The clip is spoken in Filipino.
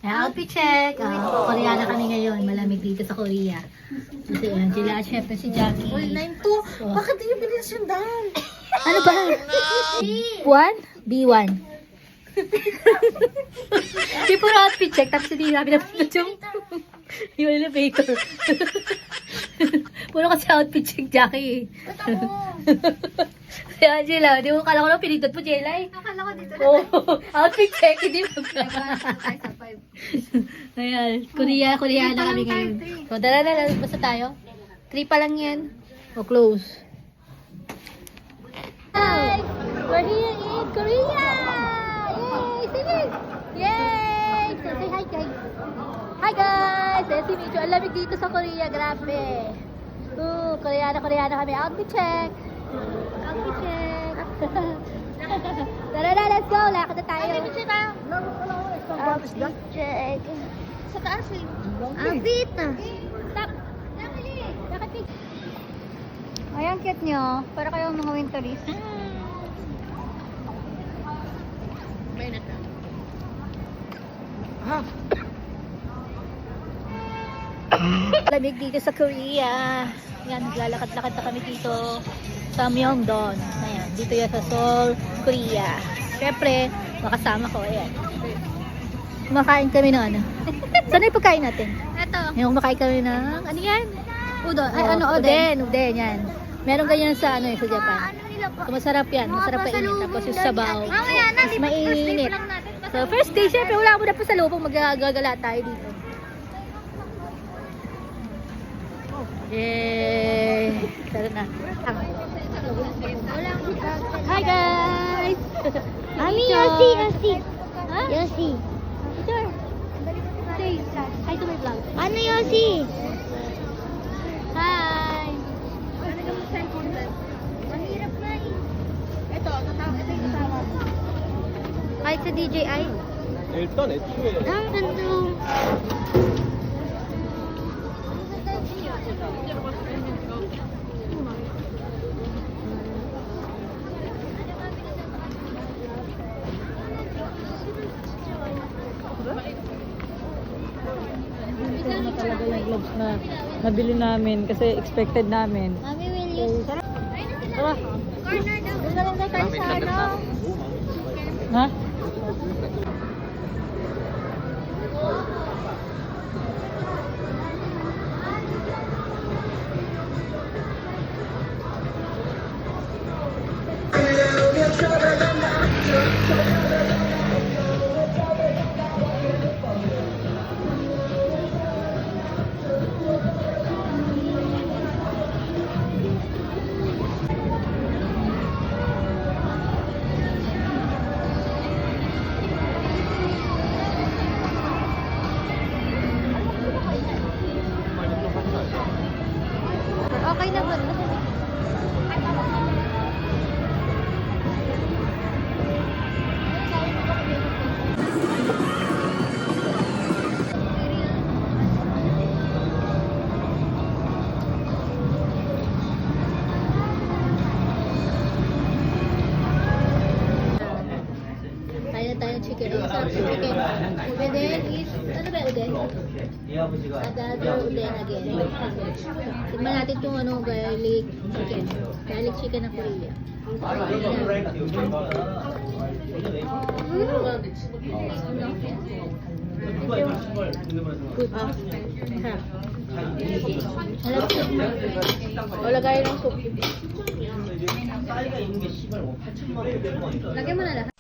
Outfit check. Koreana kami ngayon. Malamig dito sa Korea. Kasi yan, sila syempre si Jackie. Uy, 9-2. Bakit di niyo pinasundan? Ano ba? B1? Di puro outfit check. Tapos hindi namin napindot yung elevator. Puro kasi outfit check, Jackie. Si Angela, di mo kala ko lang pinindot mo, Jelay. Akala ko dito Oh, outfit check, hindi mo. Ayan, Koreana kami ngayon. So, tara na, basta tayo. 3 pa lang yan. O, close. Hi! We're here in Korea! Yay! Sige! Yay! So, say hi, guys. Hi, guys! Ayan si Micho. Ang lamig dito sa Korea. Grabe. Koreana kami. Outfit check. Outfit check. Tara na, let's go. Lakad na tayo. Outfit check. Sa taas eh. Outfit na. Stop. Lakad. Ayan, cute nyo. Para kayong mga winterist. Lamig dito sa Korea. Yan, naglalakad-lakad na kami dito sa Myeongdong. Ayan, dito yan sa Seoul, Korea. Siyempre, makasama ko. Ayan. Kumakain kami ng ano. Saan yung pagkain natin? Ito. Yung kumakain kami ng, ano yan? Udon. Ay, Oden, yan. Meron ganyan sa, sa Japan. Ano nila po? So, masarap yan. Masarap kainin. Tapos yung sabaw. Mamaya na, Tapos di ba? First day mainit. pa lang natin. So, first day, syempre, wala mo na pa sa lubong. Magagala tayo dito. Yay! Tara na. Hi, guys! Mami, Yossi. Ha? Yossi. Sure. Say hi to my vlog. Ano Yossi? Hi! Mahirap na eh. Ito yung kasama mo. Hi sa DJI. 일단 애초에 Ang ganda. Ito na talaga yung gloves na nabili namin kasi expected namin. Mami, will you? Tara. Corner daw. Doon na lang daw tayo sa ano. Ha? Okay na ba? Tayo chicken. Ang sarap sa chicken. Uden is, ano ba uden? Another uden again. Tignan natin itong garlic chicken. Garlic chicken ng Korea. Good. Alam soup. O lagay ng soup. Lagyan mo na lahat.